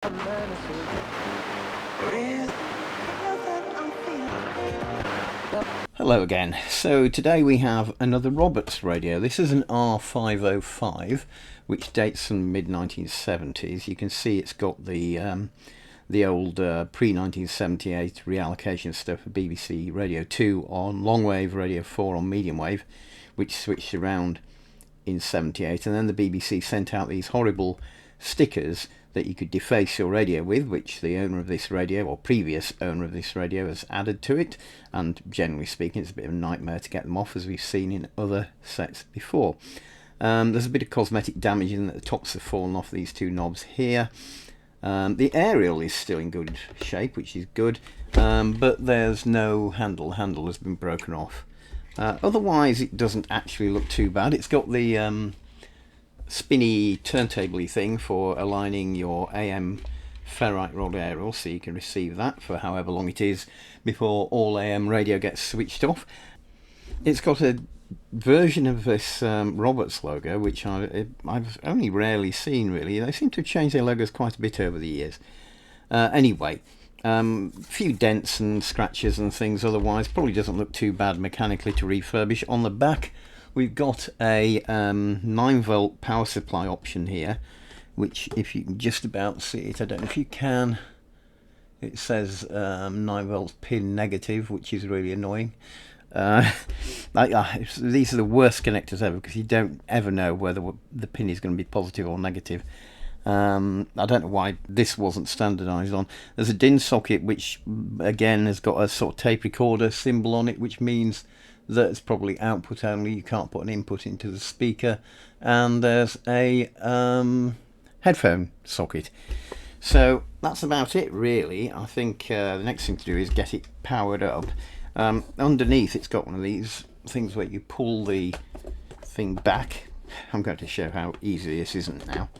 Hello again. So today we have another Roberts radio. This is an R505 which dates from the mid-1970s. You can see it's got the old pre-1978 reallocation stuff for BBC Radio 2 on long wave, Radio 4 on medium wave, which switched around in 78, and then the BBC sent out these horrible stickers that you could deface your radio with, which the owner of this radio, or previous owner of this radio, has added to it, and generally speaking it's a bit of a nightmare to get them off, as we've seen in other sets before. There's a bit of cosmetic damage in that the tops have fallen off these two knobs here. The aerial is still in good shape, which is good, but there's no handle. The handle has been broken off. Otherwise it doesn't actually look too bad. It's got the spinny turntable thing for aligning your AM ferrite rod aerial, so you can receive that for however long it is before all AM radio gets switched off. It's got a version of this Roberts logo which I've only rarely seen, really. They seem to have changed their logos quite a bit over the years. Anyway, few dents and scratches and things, otherwise probably doesn't look too bad mechanically to refurbish. On the back we've got a 9-volt power supply option here, which, if you can just about see it, I don't know if you can, it says 9 volts pin negative, which is really annoying. These are the worst connectors ever, because you don't ever know whether the pin is going to be positive or negative. I don't know why this wasn't standardized on. There's a DIN socket which again has got a sort of tape recorder symbol on it, which means that it's probably output only, you can't put an input into the speaker. And there's a headphone socket. So that's about it, really. I think the next thing to do is get it powered up. Underneath it's got one of these things where you pull the thing back. I'm going to show how easy this isn't now.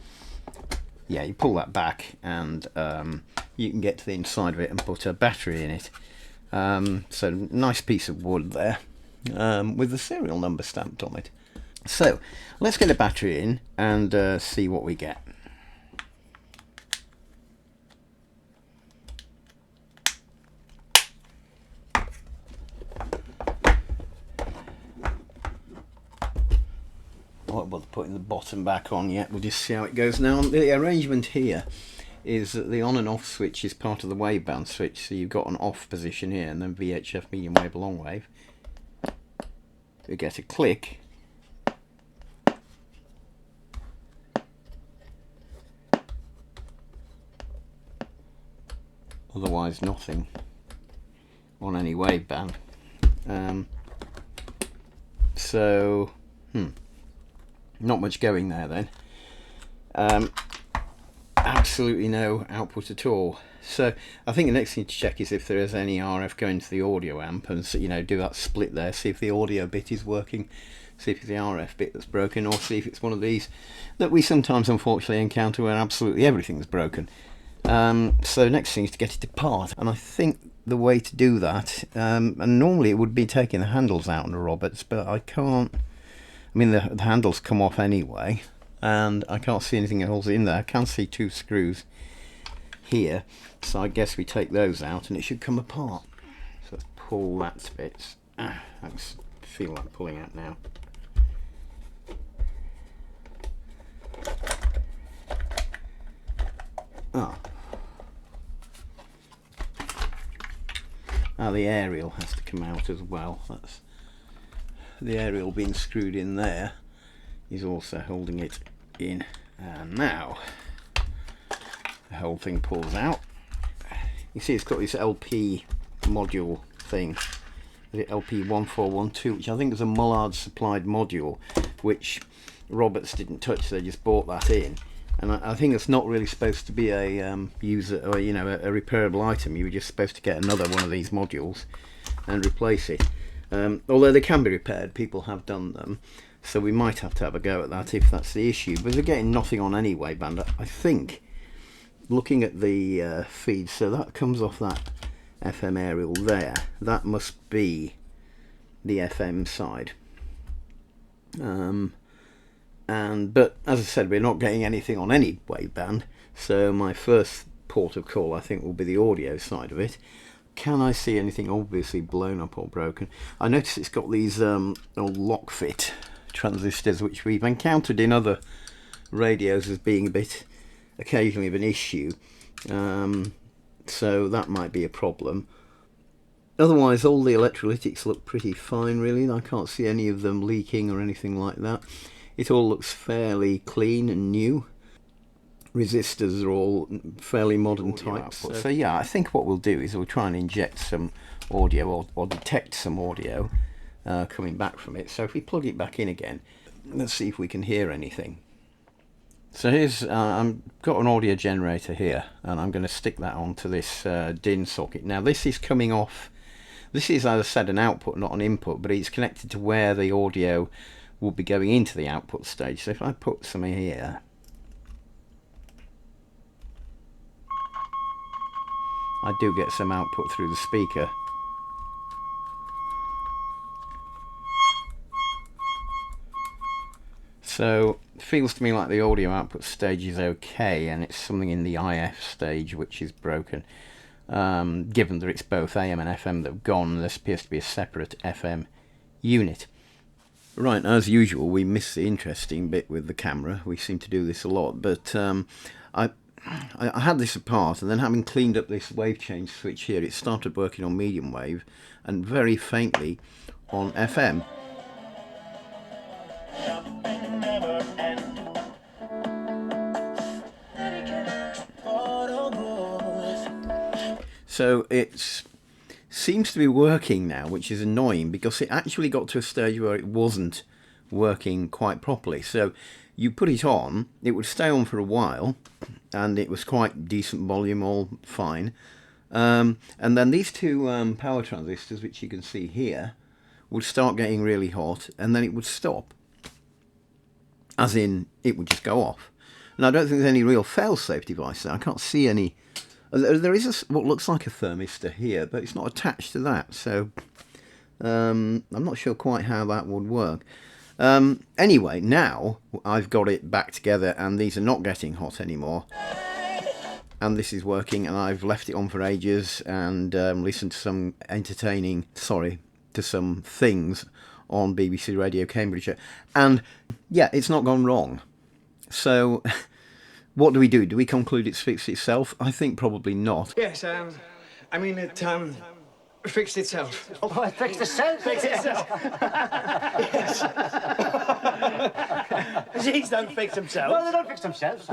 Yeah, you pull that back and you can get to the inside of it and put a battery in it. So nice piece of wood there, with the serial number stamped on it. So let's get a battery in and see what we get. I won't bother putting the bottom back on yet, we'll just see how it goes. Now the arrangement here is that the on and off switch is part of the waveband switch, so you've got an off position here and then VHF, medium wave, long wave. You get a click, otherwise nothing on any waveband. Not much going there then. Absolutely no output at all. So I think the next thing to check is if there is any RF going to the audio amp, and so, do that split there, see if the audio bit is working, see if it's the RF bit that's broken, or see if it's one of these that we sometimes unfortunately encounter where absolutely everything's broken. So next thing is to get it apart, and I think the way to do that, and normally it would be taking the handles out on the Roberts, but I can't. I mean, the handles come off anyway, and I can't see anything else in there. I can see two screws here, so I guess we take those out and it should come apart. So let's pull that bit. I feel like pulling out now. The aerial has to come out as well. That's the aerial being screwed in there is also holding it in, and now the whole thing pulls out. You see it's got this LP module thing, the LP1412, which I think is a Mullard supplied module, which Roberts didn't touch, they just bought that in. And I think it's not really supposed to be a user, or a repairable item. You were just supposed to get another one of these modules and replace it. Although they can be repaired, people have done them, so we might have to have a go at that if that's the issue. But we're getting nothing on anyway, band. I think, looking at the feed, so that comes off that FM aerial there. That must be the FM side. But as I said, we're not getting anything on any waveband, so my first port of call, I think, will be the audio side of it. Can I see anything obviously blown up or broken? I notice it's got these old lock fit transistors, which we've encountered in other radios as being a bit occasionally of an issue. So that might be a problem. Otherwise, all the electrolytics look pretty fine, really. I can't see any of them leaking or anything like that. It all looks fairly clean and new. Resistors are all fairly modern types. So yeah, I think what we'll do is we'll try and inject some audio or detect some audio coming back from it. So if we plug it back in again, let's see if we can hear anything. So here's, I've got an audio generator here, and I'm going to stick that onto this DIN socket. Now this is coming off, this is, as I said, an output, not an input, but it's connected to where the audio will be going into the output stage. So if I put some here, I do get some output through the speaker. So it feels to me like the audio output stage is okay, and it's something in the IF stage which is broken. Given that it's both AM and FM that have gone, this appears to be a separate FM unit. Right, as usual, we miss the interesting bit with the camera. We seem to do this a lot, but I had this apart, and then having cleaned up this wave change switch here, it started working on medium wave and very faintly on FM. So it seems to be working now, which is annoying because it actually got to a stage where it wasn't working quite properly. So you put it on, it would stay on for a while, and it was quite decent volume, all fine. And then these two power transistors, which you can see here, would start getting really hot, and then it would stop. As in, it would just go off. And I don't think there's any real fail-safe device there. I can't see any. There is what looks like a thermistor here, but it's not attached to that, so I'm not sure quite how that would work. Anyway, now I've got it back together, and these are not getting hot anymore. And this is working, and I've left it on for ages and listened to some to some things on BBC Radio Cambridgeshire. And yeah, it's not gone wrong. So what do? Do we conclude it's fixed itself? I think probably not. Yes, I mean, it fixed itself. Oh, it fixed itself? Fixed itself. Yes. These don't fix themselves. No, they don't fix themselves.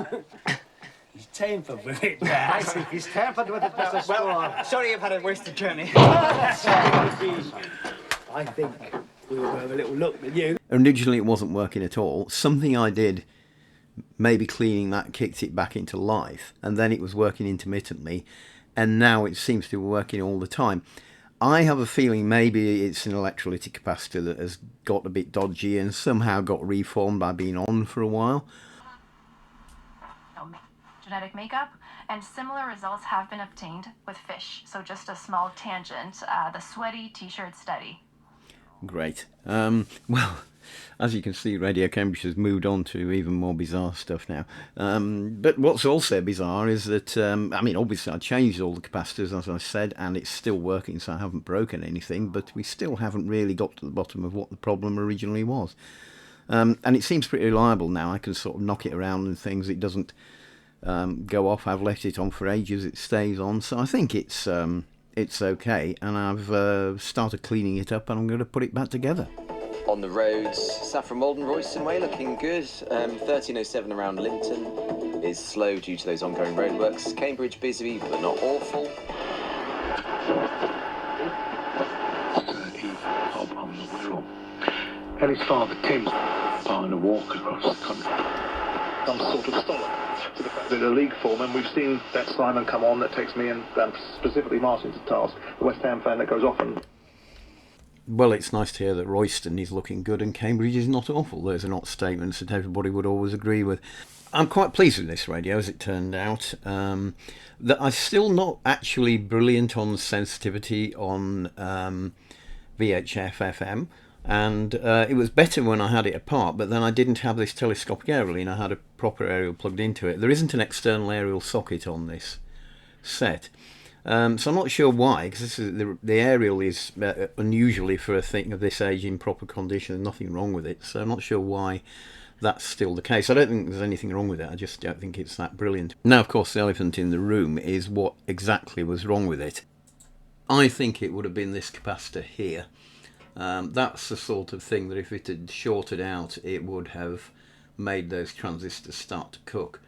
He's tampered with it. I think he's tampered with it, Mr. Swan. Sorry you've had a wasted journey. I think we will have a little look with you. Originally it wasn't working at all. Something I did, maybe cleaning that, kicked it back into life, and then it was working intermittently, and now it seems to be working all the time. I have a feeling maybe it's an electrolytic capacitor that has got a bit dodgy and somehow got reformed by being on for a while. Genetic makeup, and similar results have been obtained with fish. So just a small tangent, the sweaty t-shirt study. Great. Well, as you can see, Radio Cambridge has moved on to even more bizarre stuff now. But what's also bizarre is that, I mean, obviously I changed all the capacitors, as I said, and it's still working, so I haven't broken anything, but we still haven't really got to the bottom of what the problem originally was. And it seems pretty reliable now. I can sort of knock it around and things. It doesn't go off. I've left it on for ages. It stays on, so I think it's okay, and I've started cleaning it up, and I'm going to put it back together. On the roads, Saffron Walden, Royston Way looking good. 1307 around Linton is slow due to those ongoing roadworks. Cambridge busy but not awful. And his father Tim on a walk across the country. Some sort of stolid to the fact that a league form, and we've seen that Simon come on that takes me and specifically Martin to task, the West Ham fan that goes off and... Well, it's nice to hear that Royston is looking good and Cambridge is not awful. Those are not statements that everybody would always agree with. I'm quite pleased with this radio, as it turned out. That I'm still not actually brilliant on sensitivity on VHF FM. And it was better when I had it apart, but then I didn't have this telescopic aerial, and I had a proper aerial plugged into it. There isn't an external aerial socket on this set. So I'm not sure why, because this is the aerial is unusually for a thing of this age in proper condition, and nothing wrong with it. So I'm not sure why that's still the case. I don't think there's anything wrong with it. I just don't think it's that brilliant. Now, of course, the elephant in the room is what exactly was wrong with it. I think it would have been this capacitor here. That's the sort of thing that if it had shorted out, it would have made those transistors start to cook.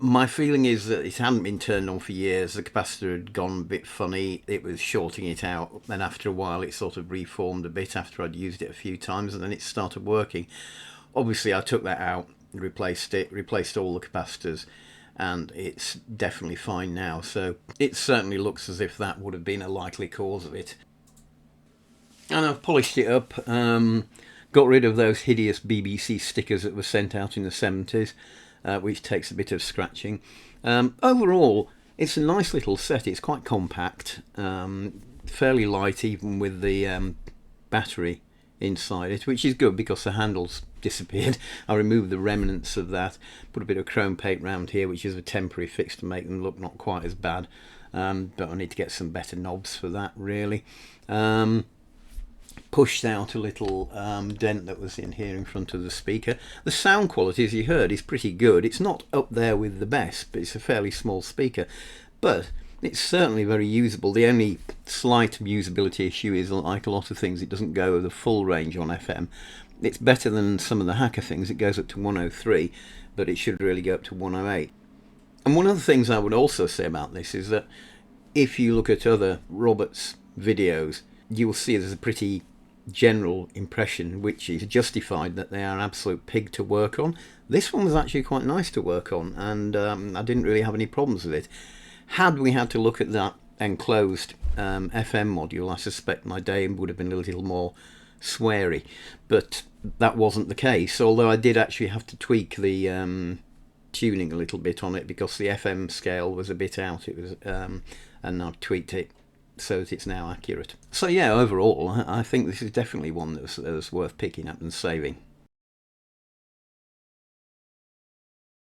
My feeling is that it hadn't been turned on for years. The capacitor had gone a bit funny. It was shorting it out, and after a while it sort of reformed a bit after I'd used it a few times, and then it started working. Obviously I took that out, replaced all the capacitors, and it's definitely fine now. So it certainly looks as if that would have been a likely cause of it. And I've polished it up, got rid of those hideous BBC stickers that were sent out in the 70s. Which takes a bit of scratching. Overall, it's a nice little set. It's quite compact, fairly light even with the battery inside it, which is good because the handle's disappeared. I removed the remnants of that, put a bit of chrome paint round here, which is a temporary fix to make them look not quite as bad, but I need to get some better knobs for that really. Pushed out a little dent that was in here in front of the speaker. The sound quality, as you heard, is pretty good. It's not up there with the best, but it's a fairly small speaker. But it's certainly very usable. The only slight usability issue is, like a lot of things, it doesn't go the full range on FM. It's better than some of the Hacker things. It goes up to 103, but it should really go up to 108. And one of the things I would also say about this is that if you look at other Roberts videos, you will see there's a pretty general impression which is justified that they are absolute pig to work on. This one was actually quite nice to work on, and I didn't really have any problems with it. Had we had to look at that enclosed FM module, I suspect my day would have been a little more sweary, but that wasn't the case, although I did actually have to tweak the tuning a little bit on it because the FM scale was a bit out. It was and I've tweaked it so that it's now accurate. So yeah, overall I think this is definitely one that's worth picking up and saving.